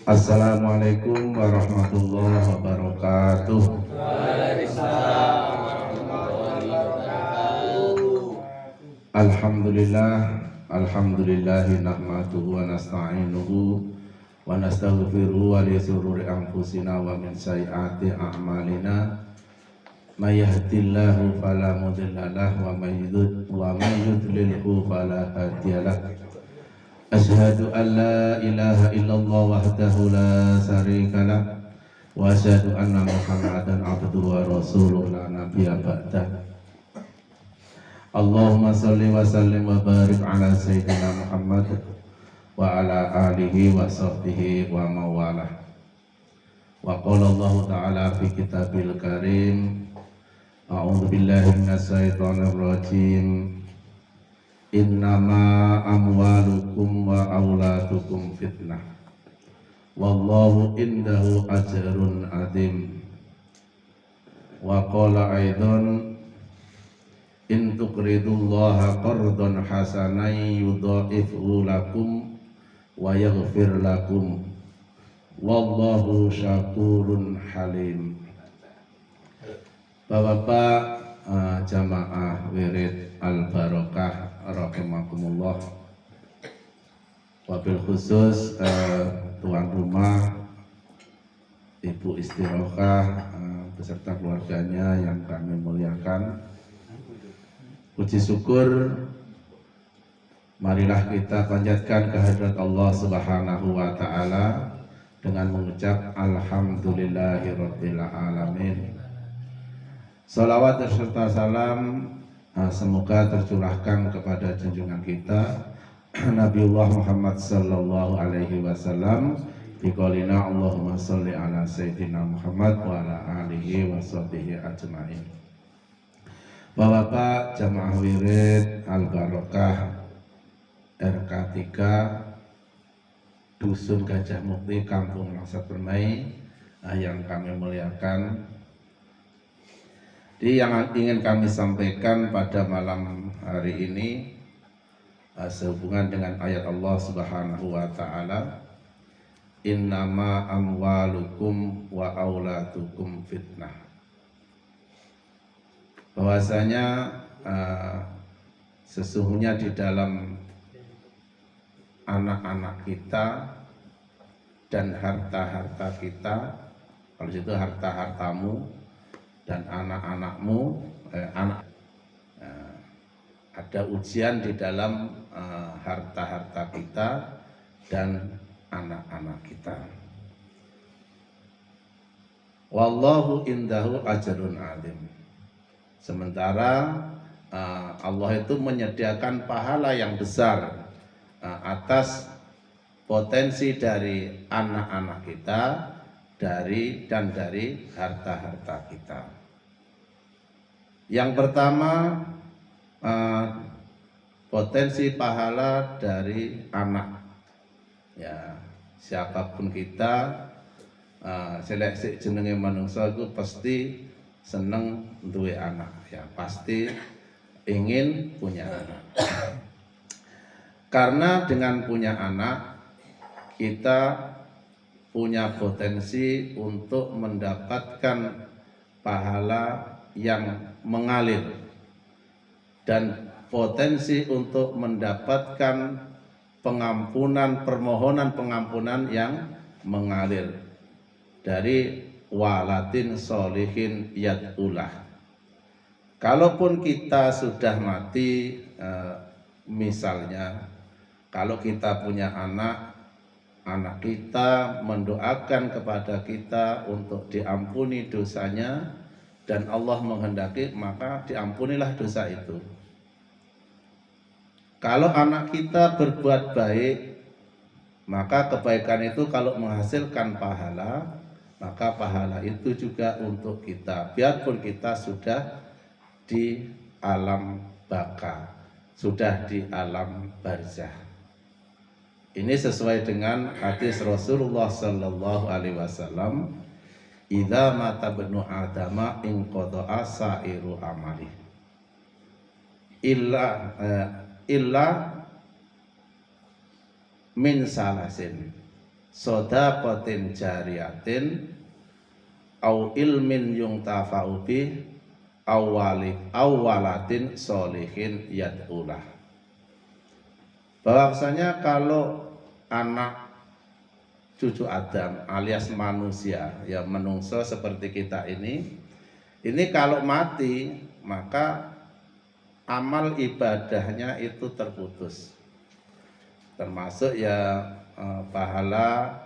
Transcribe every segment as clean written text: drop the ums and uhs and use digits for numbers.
Assalamualaikum warahmatullahi wabarakatuh. Alhamdulillahi nahmaduhu wa nasta'inuhu wa nastaghfiruhu wa li shururi anfusina wa min sayyiati a'malina. May yahdihillahu fala mudilla lahu wa may yudlilhu fala hadiyalah. Asyhadu an la ilaha illallah wahdahu la syarika lah wa asyhadu anna Muhammadan abduhu wa rasuluhu la nabiyya ba'dah. Allahumma shalli wa sallim wa barik ala sayyidina Muhammad wa ala alihi wa sahbihi wa mawalah. Wa qala Allah ta'ala fi kitabil karim, a'udzu billahi minasy syaithanir rajim. Innama amwalukum wa auladukum fitnah wallahu indahu ajrun adzim. Wa qala aidan in tuqridullaha qardan hasanan yudha'ifhu lakum wa yaghfir lakum wallahu syakurun halim. Bapak-bapak jamaah wirid al-barokah rahimakumullah, wabil khusus tuan rumah Ibu Istirohah beserta keluarganya yang kami muliakan. Puji syukur marilah kita panjatkan kehadirat Allah Subhanahu wa taala dengan mengucap alhamdulillahirabbil alamin. Salawat serta salam semoga tercurahkan kepada junjungan kita Nabiullah Muhammad sallallahu alaihi wasallam biqaulina Allahumma sholli ala sayyidina Muhammad wa ala alihi wa sahbihi ajmain. Bapak jamaah wirid al-barokah RK3 Dusun Gajah Mukti Kampung Langsa Permai yang kami muliakan. Jadi yang ingin kami sampaikan pada malam hari ini sehubungan dengan ayat Allah Subhanahu wa taala, innama amwalukum wa auladukum fitnah. Bahwasanya sesungguhnya di dalam anak-anak kita dan harta-harta kita, kalau itu harta-hartamu dan anak-anakmu, ada ujian di dalam harta-harta kita dan anak-anak kita. Wallahu indahu ajrun adzim. Sementara Allah itu menyediakan pahala yang besar atas potensi dari anak-anak kita dari harta-harta kita. Yang pertama, potensi pahala dari anak. Ya, siapapun kita, seleksi jenenge manungsa itu pasti seneng duwe anak. Ya, pasti ingin punya anak. Karena dengan punya anak kita punya potensi untuk mendapatkan pahala yang mengalir dan potensi untuk mendapatkan permohonan pengampunan yang mengalir dari waladin sholihin yad'ulah. Kalaupun kita sudah mati, misalnya kalau kita punya anak kita mendoakan kepada kita untuk diampuni dosanya dan Allah menghendaki, maka diampunilah dosa itu. Kalau anak kita berbuat baik, maka kebaikan itu kalau menghasilkan pahala, maka pahala itu juga untuk kita, biarpun kita sudah di alam baka, sudah di alam barzah. Ini sesuai dengan hadis Rasulullah sallallahu alaihi wasallam, idza mata ibnu adama in qada'a sa'iru amali illa min salasin shadaqatin jariyatin au ilmin yuntafa'u bih awwalatin sholihin yad'ulah. Bahwasanya kalau anak cucu Adam alias manusia, ya menungso seperti kita ini kalau mati maka amal ibadahnya itu terputus, termasuk ya pahala,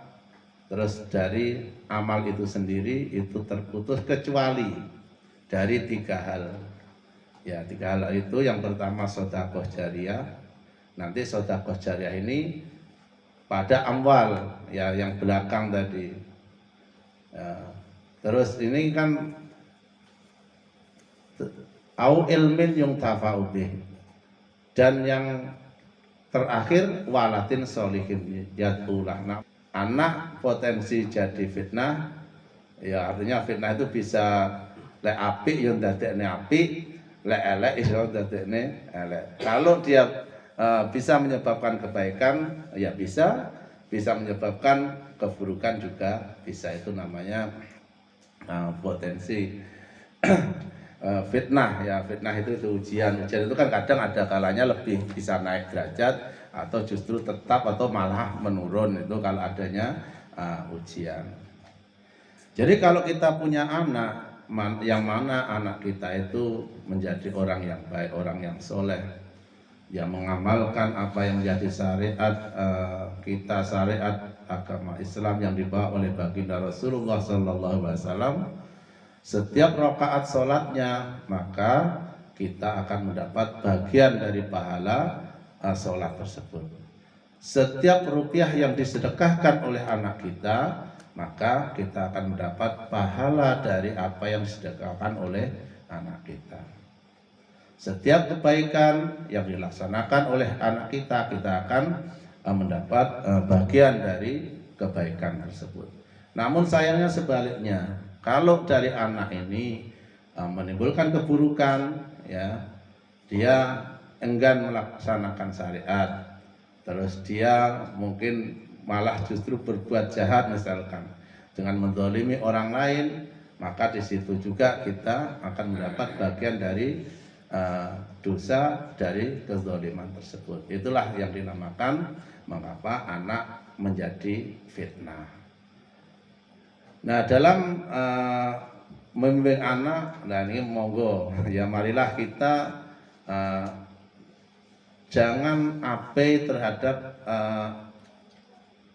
terus dari amal itu sendiri itu terputus kecuali dari 3 hal. Ya 3 hal itu, yang pertama sedekah jariyah. Nanti sedekah jariyah ini pada amwal, ya yang belakang tadi. Ya, terus ini kan au ilmin yung tafa'u bih, dan yang terakhir walatin sholihin yad'ulah. Nah, anak potensi jadi fitnah, ya artinya fitnah itu bisa lek apik yo ndadekne apik, lek elek iso ndadekne elek. Kalau dia bisa menyebabkan kebaikan, ya bisa menyebabkan keburukan juga bisa. Itu namanya potensi fitnah. Ya fitnah itu ujian itu kan kadang ada kalanya lebih bisa naik derajat atau justru tetap atau malah menurun, itu kalau adanya ujian. Jadi kalau kita punya anak yang mana anak kita itu menjadi orang yang baik, orang yang soleh, yang mengamalkan apa yang menjadi syariat kita, syariat agama Islam yang dibawa oleh baginda Rasulullah SAW, setiap rakaat sholatnya maka kita akan mendapat bagian dari pahala sholat tersebut. Setiap rupiah yang disedekahkan oleh anak kita, maka kita akan mendapat pahala dari apa yang disedekahkan oleh anak kita. Setiap kebaikan yang dilaksanakan oleh anak kita, kita akan mendapat bagian dari kebaikan tersebut. Namun sayangnya sebaliknya, kalau dari anak ini menimbulkan keburukan, ya dia enggan melaksanakan syariat, terus dia mungkin malah justru berbuat jahat misalkan dengan menzalimi orang lain, maka di situ juga kita akan mendapat bagian dari dosa dari kezaliman tersebut. Itulah yang dinamakan mengapa anak menjadi fitnah. Nah, dalam membimbing anak, nah ini monggo ya marilah kita jangan abai terhadap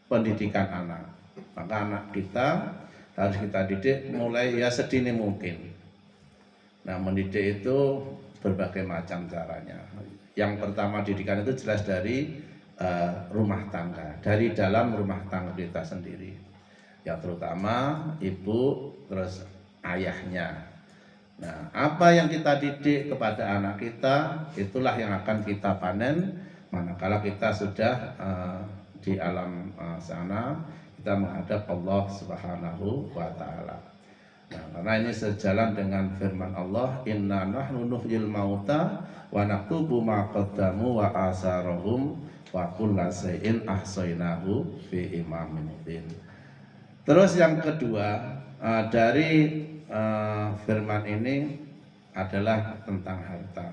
pendidikan anak. Maka anak kita harus kita didik mulai ya sedini mungkin. Nah, mendidik itu berbagai macam caranya. Yang pertama, didikan itu jelas dari rumah tangga, dari dalam rumah tangga kita sendiri. Ya terutama ibu, terus ayahnya. Nah, apa yang kita didik kepada anak kita, itulah yang akan kita panen manakala kita sudah di alam sana, kita menghadap Allah Subhanahu wa Ta'ala. Nah, karena ini sejalan dengan firman Allah, inna nahnu nuhyil mauta wa naktubu ma qaddamu wa asarahum wa kulla shay'in ahsaynahu fi imamin mubin. Terus yang kedua dari firman ini adalah tentang harta.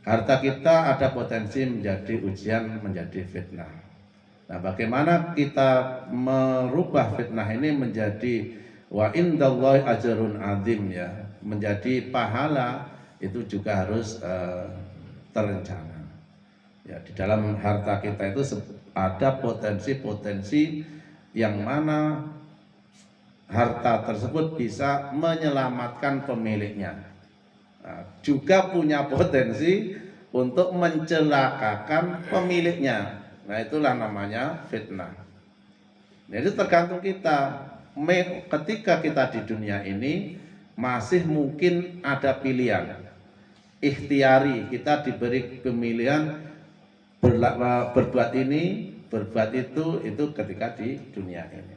Harta kita ada potensi menjadi ujian, menjadi fitnah. Nah, bagaimana kita merubah fitnah ini menjadi wa indallahi ajrun azim, ya, menjadi pahala, itu juga harus terencana. Ya, di dalam harta kita itu ada potensi-potensi yang mana harta tersebut bisa menyelamatkan pemiliknya. Nah, juga punya potensi untuk mencelakakan pemiliknya. Nah, itulah namanya fitnah. Nah, itu tergantung kita. Ketika kita di dunia ini masih mungkin ada pilihan ikhtiari, kita diberi pemilihan berbuat ini, berbuat itu ketika di dunia ini.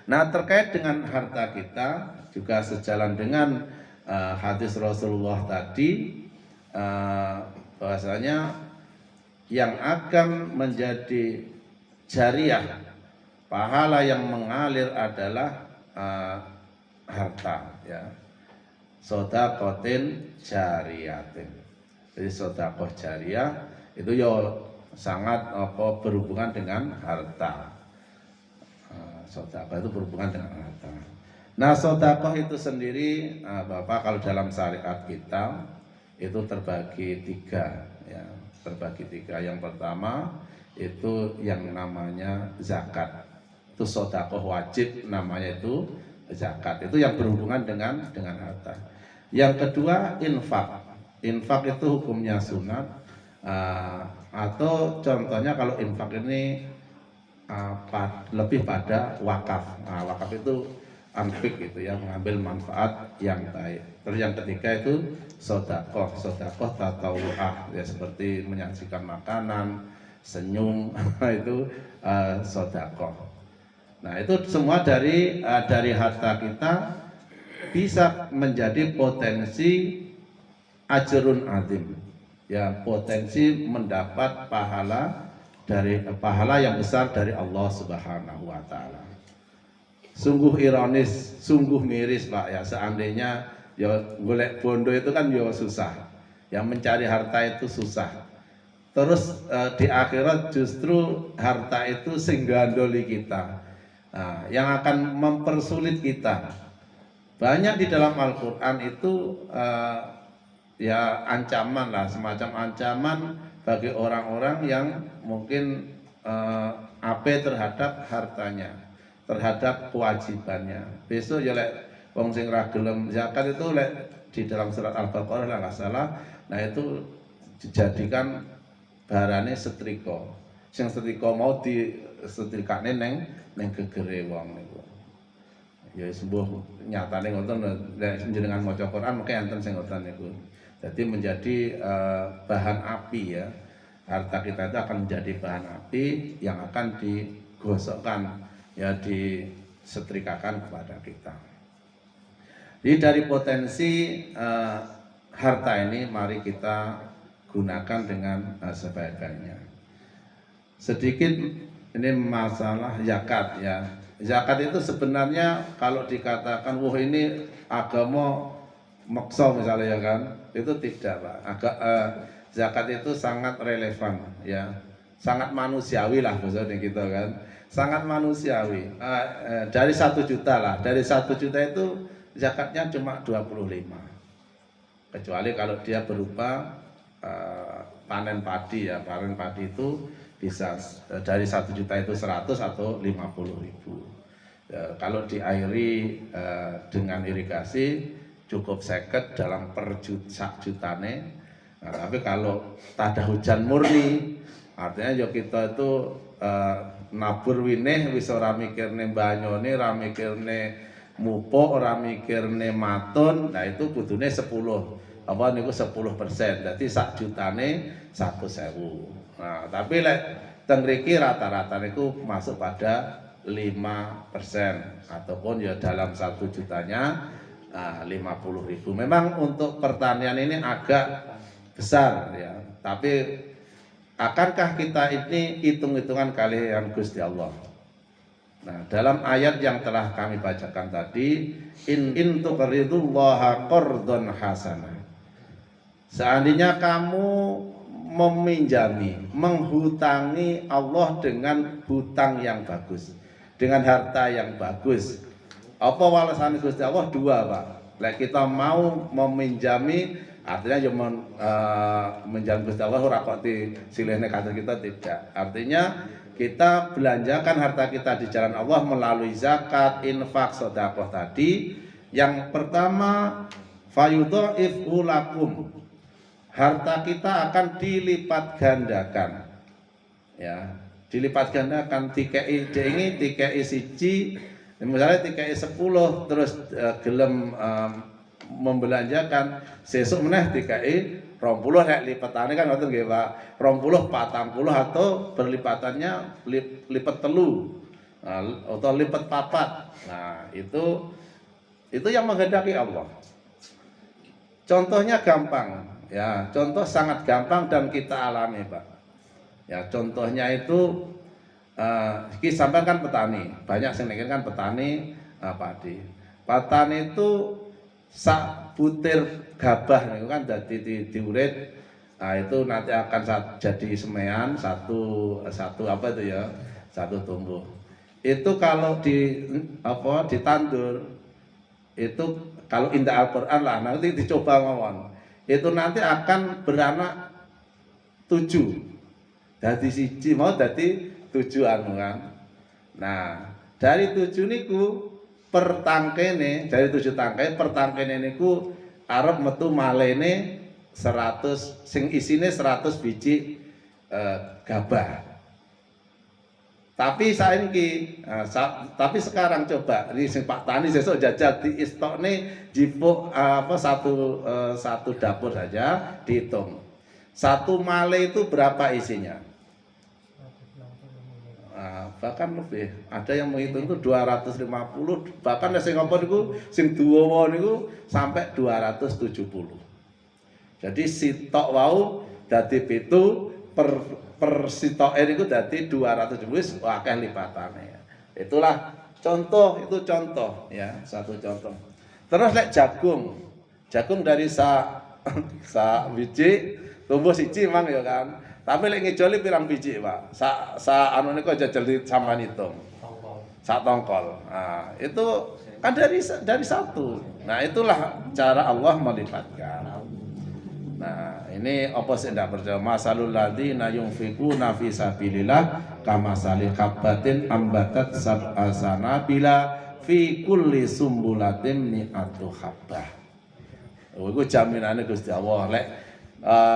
Nah, terkait dengan harta kita juga sejalan dengan hadis Rasulullah tadi, bahwasanya yang akan menjadi jariah, pahala yang mengalir adalah harta, ya. Sodakotin jariyatin. Jadi sodakoh jariah itu sangat berhubungan dengan harta. Sodakoh itu berhubungan dengan harta. Nah, sodakoh itu sendiri, Bapak, kalau dalam syariat kita itu terbagi tiga, ya. Terbagi tiga. Yang pertama itu yang namanya zakat. Itu sodakoh wajib, namanya itu zakat. Itu yang berhubungan dengan harta. Yang kedua infak. Infak itu hukumnya sunat, atau contohnya kalau infak ini lebih pada wakaf. Nah, wakaf itu anfik gitu ya, mengambil manfaat yang baik. Terus yang ketiga itu sodakoh tatawu'ah, ya, seperti menyajikan makanan, senyum, itu sodakoh. Nah, itu semua dari harta kita bisa menjadi potensi ajrun azim, ya, potensi mendapat pahala yang besar dari Allah Subhanahu wa taala. Sungguh ironis, sungguh miris, Pak, ya, seandainya ya golek bondo itu kan ya susah. Yang mencari harta itu susah. Terus di akhirat justru harta itu sing gandoli kita. Nah, yang akan mempersulit kita. Banyak di dalam Al-Quran itu ya ancaman lah, semacam ancaman bagi orang-orang yang mungkin ape terhadap hartanya, terhadap kewajibannya. Besok ya lek wong sing ra gelem zakat itu lek di dalam surat Al-Baqarah lah nggak salah. Nah, itu dijadikan barane setrika. Sing setrika mau di setrikane neng gegere wong niku. Ya sembuh nyatane ngoten nek jenengan maca Quran mengke enten sing ngoten niku. Jadi menjadi bahan api, ya. Harta kita itu akan menjadi bahan api yang akan digosokkan, ya, disetrikakan kepada kita. Jadi dari potensi harta ini mari kita gunakan dengan sebaik-baiknya. Sedikit ini masalah zakat, ya. Zakat itu sebenarnya kalau dikatakan wah ini agama maksa misalnya, ya kan, itu tidak, Pak. Zakat itu sangat relevan, ya, sangat manusiawi lah maksudnya gitu kan, sangat manusiawi. Dari 1 juta lah, dari 1 juta itu zakatnya cuma 25, kecuali kalau dia berupa panen padi, ya. Panen padi itu bisa dari 1 juta itu 100 atau 50.000. Kalau diairi dengan irigasi cukup 50 dalam per jutane. Nah, tapi kalau tak ada hujan murni, artinya ya kita itu nabur winih wis ora mikirne banyone, ora mikirne mupuk, ora mikirne matun. Nah, itu kudune 10 apa niku 10%. Dadi sak jutane 100.000. Nah, tapi lek teng mriki rata-rata niku masuk pada 5%, ataupun ya dalam 1 jutanya 50.000. Memang untuk pertanian ini agak besar, ya, tapi akankah kita ini hitung-hitungan kalian Gusti Allah? Nah, dalam ayat yang telah kami bacakan tadi, in tuqridullaha qardhan hasanah. Seandainya kamu meminjami, menghutangi Allah dengan hutang yang bagus, dengan harta yang bagus, apa walasan Gusti Allah? 2, Pak. Lek kita mau meminjami, artinya ya menjam Gusti Allah ora kok disilihne kados kita, tidak. Artinya kita belanjakan harta kita di jalan Allah melalui zakat, infak, sedekah tadi. Yang pertama, fayudhaifu lakum. Harta kita akan dilipat gandakan. Ya, dilipat gandakan. Dikei siji, misalnya dikei 10 terus gelem membelanjakan, sesuk meneh dikei 20, nek lipatane kan ngoten nggih, Pak. 20, 40 atau berlipatannya lipat telu. Nah, atau lipat papat. Nah, itu yang menghendaki Allah. Contohnya gampang, ya. Contoh sangat gampang dan kita alami, Pak. Ya contohnya itu iki sampean kan petani, banyak sing kan petani padi. Petani itu sak butir gabah niku kan dadi diurit. Nah, itu nanti akan jadi semean satu apa itu ya? Satu tumbuh. Itu kalau ditandur itu kalau indah Al-Qur'an lah nanti dicoba mawon. Itu nanti akan beranak 7. Dadi siji mau dadi 7 anu kan. Nah, dari 7 niku per tangkene, dari 7 tangkai per tangkene niku arep metu malene 100 sing isine 100 biji gabah. Tapi saiki tapi sekarang coba ini sing Pak Tani sesuk jajal di istokne jipuk satu dapur saja dihitung. Satu male itu berapa isinya? Bahkan lebih, ada yang menghitung itu 250, bahkan sing apa niku sing duwa niku sampai 270. Jadi sitok wau dadi 7 per sitoke niku dadi 270 akeh lipatane. Itulah contoh, itu contoh ya, satu contoh. Terus lek jagung. Jagung dari sa biji tumbuh siji mang ya kan. Tapi lek ngejoli pirang biji, Pak? Anu niku aja jeli sampean hitung. Sak tongkol. Nah, itu kan dari satu. Nah, itulah cara Allah melipatkan. Nah, ini apa sih ndak percaya? Masalul ladzina yunfiquna fi sabilillah kamasalil habbatin ambatat sab'a sanabila fi kulli sumbulatin mi'atu habbah. Oh, iku jaminane Gusti Allah.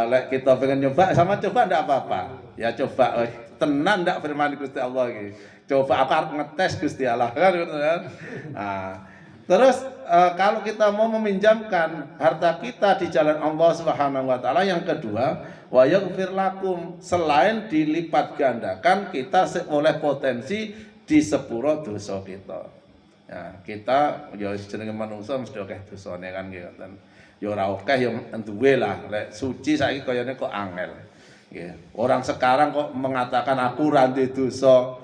Lek kita pengen nyoba sama coba ndak apa-apa. Ya coba tenan ndak firman Gusti Allah iki. Coba aku arep ngetes Gusti Allah kan. Nah, terus kalau kita mau meminjamkan harta kita di jalan Allah Subhanahu wa taala, yang kedua, wa yaghfir lakum, selain dilipat gandakan kita oleh potensi di sepuro dosa kita. Ya, kita ya jenenge manungsa mesti akeh dosane kan ngoten. Ya ora akeh ya duwe lah. Lek suci saiki kayane kok angel. Nggih. Orang sekarang kok mengatakan aku ora ndek dosa,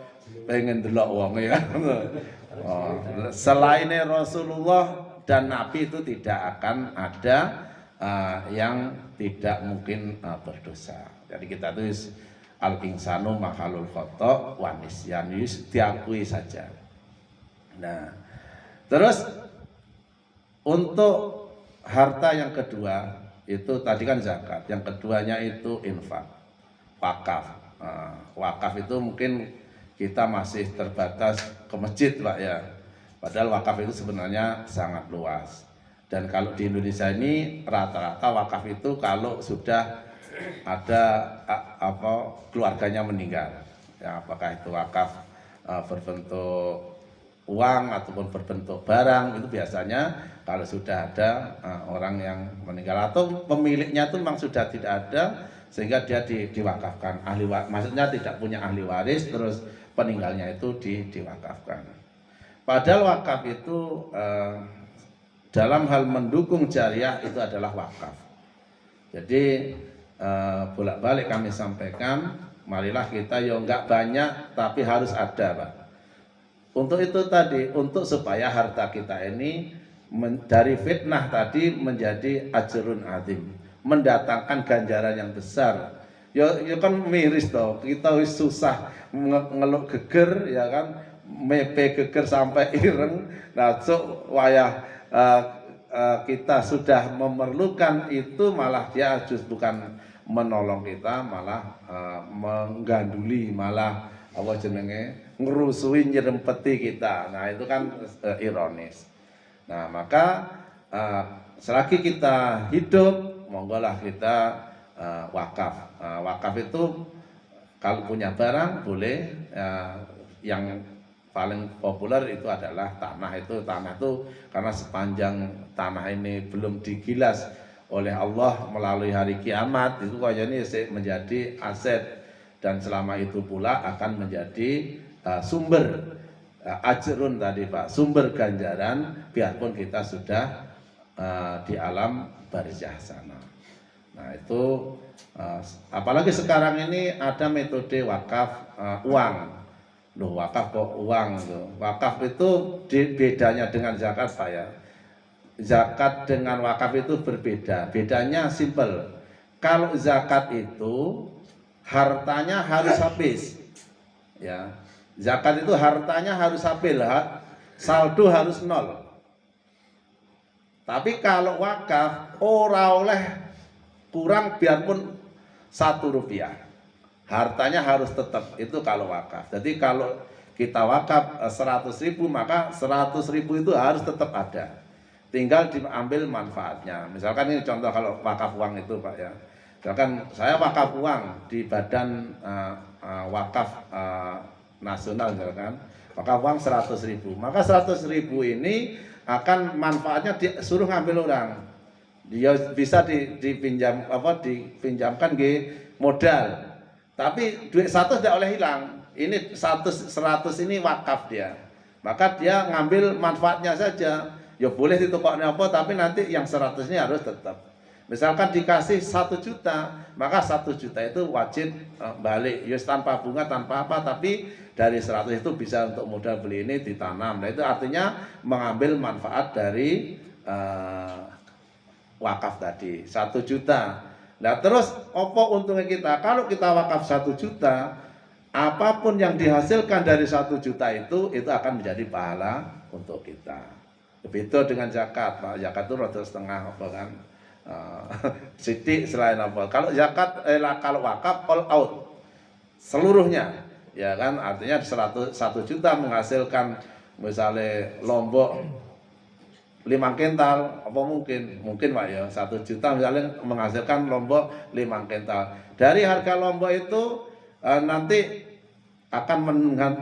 pengen delok wong ya. Oh, selain Rasulullah dan Nabi itu tidak akan ada yang tidak mungkin berdosa. Jadi kita tulis al-insanu mahalul khata' wa nisyan, diakui saja. Nah, terus untuk harta yang kedua itu tadi kan zakat, yang keduanya itu infak, wakaf. Wakaf itu mungkin kita masih terbatas ke masjid, Pak ya. Padahal wakaf itu sebenarnya sangat luas. Dan kalau di Indonesia ini rata-rata wakaf itu kalau sudah ada keluarganya meninggal. Ya, apakah itu wakaf berbentuk uang ataupun berbentuk barang, itu biasanya kalau sudah ada orang yang meninggal atau pemiliknya itu memang sudah tidak ada sehingga dia diwakafkan, maksudnya tidak punya ahli waris, terus peninggalnya itu diwakafkan. Padahal wakaf itu dalam hal mendukung jariah itu adalah wakaf. Jadi bolak-balik kami sampaikan, marilah kita ya enggak banyak tapi harus ada, Pak. Untuk itu tadi, untuk supaya harta kita ini dari fitnah tadi menjadi ajrun azim, mendatangkan ganjaran yang besar. Ya kan miris toh, kita wis susah ngeluk geger ya kan, mepe geger sampai ireng. Nah, so wayah kita sudah memerlukan itu malah dia justru bukan menolong kita, malah mengganduli, malah apa jenenge ngerusui, nyerempeti kita. Nah, itu kan ironis. Nah, maka selagi kita hidup, monggolah kita wakaf. Wakaf itu kalau punya barang boleh, yang paling populer itu adalah tanah. Tanah itu karena sepanjang tanah ini belum digilas oleh Allah melalui hari kiamat, itu kayaknya menjadi aset. Dan selama itu pula akan menjadi sumber ajrun tadi, Pak, sumber ganjaran biarpun kita sudah di alam barzah sana. Nah, itu apalagi sekarang ini ada metode wakaf uang. Loh, wakaf kok uang tuh. Wakaf itu bedanya dengan zakat saya. Zakat dengan wakaf itu berbeda. Bedanya simple. Kalau zakat itu hartanya harus habis. Ya. Zakat itu hartanya harus habis, saldo harus nol. Tapi kalau wakaf ora oleh kurang biarpun 1 rupiah. Hartanya harus tetap, itu kalau wakaf. Jadi kalau kita wakaf 100.000, maka 100.000 itu harus tetap ada. Tinggal diambil manfaatnya. Misalkan ini contoh kalau wakaf uang itu Pak ya. Misalkan saya wakaf uang di badan wakaf nasional misalkan. Wakaf uang 100.000. Maka 100.000 ini akan manfaatnya disuruh ngambil orang. Dia bisa dipinjamkan ke modal. Tapi duit 100 tidak boleh hilang. Ini 100 ini wakaf dia. Maka dia ngambil manfaatnya saja. Ya boleh ditukoknya apa, tapi nanti yang 100 ini harus tetap. Misalkan dikasih 1 juta, maka 1 juta itu wajib balik. Ya tanpa bunga, tanpa apa, tapi dari 100 itu bisa untuk modal beli ini ditanam. Nah itu artinya mengambil manfaat dari wakaf tadi 1 juta. Nah terus apa untungnya kita? Kalau kita wakaf 1 juta, apapun yang dihasilkan dari 1 juta itu akan menjadi pahala untuk kita. Begitu dengan zakat, Pak. Zakat itu rada setengah apa kan? Sidik selain apa? Kalau zakat, kalau wakaf all out seluruhnya, ya kan? Artinya 1 juta menghasilkan misalnya lombok 5 kental, apa mungkin Pak ya 1 juta misalnya menghasilkan lombok 5 kental. Dari harga lombok itu nanti akan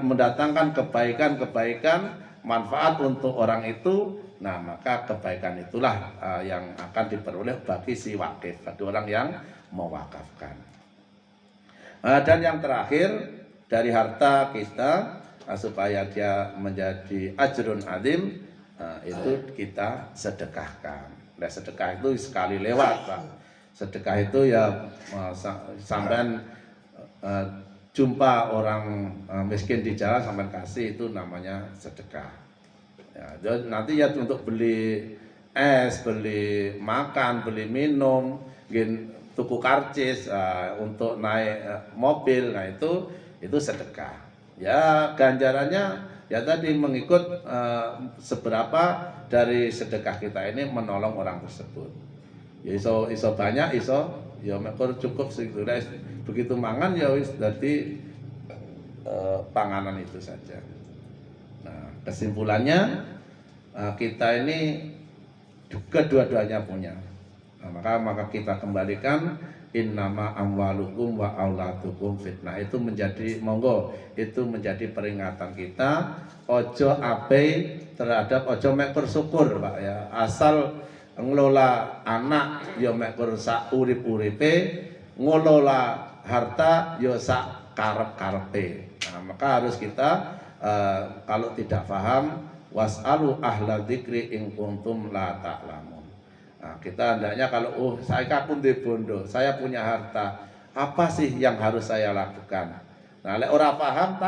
mendatangkan kebaikan manfaat untuk orang itu. Nah maka kebaikan itulah yang akan diperoleh bagi si wakif, bagi orang yang mewakafkan. Dan yang terakhir dari harta kita supaya dia menjadi ajrun azim, itu kita sedekahkan. Nah, sedekah itu sekali lewat Pak. Sedekah itu ya sampean jumpa orang miskin di jalan sampean kasih, itu namanya sedekah. Ya, nanti ya untuk beli es, beli makan, beli minum, tuku karcis, untuk naik mobil, nah itu sedekah. Ya ganjarannya ya tadi mengikut seberapa dari sedekah kita ini menolong orang tersebut. Ya iso banyak, iso ya mekor cukup segitu. Begitu mangan ya wis dadi panganan itu saja. Nah, kesimpulannya kita ini kedua-duanya punya. Nah, maka kita kembalikan innama amwalukum wa auladukum fitnah. Itu menjadi monggo, itu menjadi peringatan kita ojo ape terhadap ojo mek bersyukur Pak ya. Asal ngelola anak ya mek sak urip-uripe, ngelola harta ya sak karep-karepe. Nah, maka harus kita kalau tidak paham was'alu ahla dzikri in kuntum la ta'lamun. Nah, kita hendaknya kalau saya pun di bondo, saya punya harta, apa sih yang harus saya lakukan? Nah, lek ora paham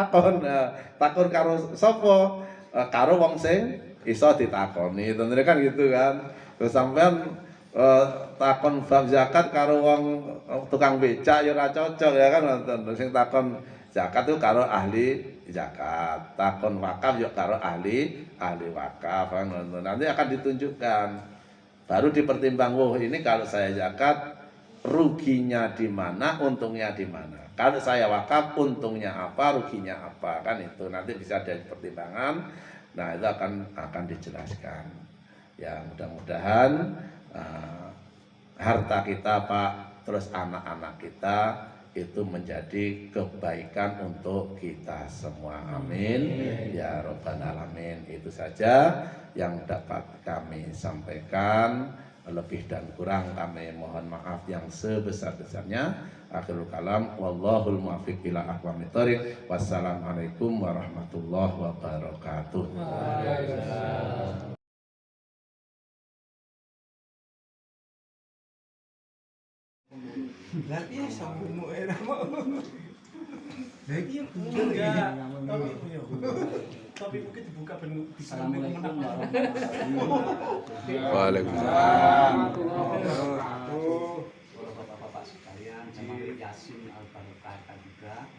takon karo sapa? Karo wong sing iso ditakoni. Tentunya kan gitu kan. Terus sampean takon bab zakat karo wong tukang becak ya ora cocok ya kan nonton. Sing takon zakat itu karo ahli zakat, takon wakaf ya karo ahli wakaf kan nonton. Nanti akan ditunjukkan. Baru dipertimbang, ini kalau saya zakat ruginya di mana, untungnya di mana. Kalau saya wakaf untungnya apa, ruginya apa, kan itu nanti bisa jadi pertimbangan. Nah itu akan dijelaskan. Ya mudah-mudahan harta kita Pak, terus anak-anak kita itu menjadi kebaikan untuk kita semua. Amin. Ya Rabbal Alamin. Itu saja yang dapat kami sampaikan. Lebih dan kurang kami mohon maaf yang sebesar-besarnya. Akhirul kalam, wallahul muwaffiq ila aqwamit thoriq. Wassalamualaikum warahmatullahi wabarakatuh. Berarti ya sambungmu era mau. Lagi yang Enggak, tapi mungkin dibuka ben bisa Assalamualaikum menang. warahmatullahi wabarakatuh. Waalaikumsalam. Bapak-bapak sekalian, sama Yasin Al-Barokah juga.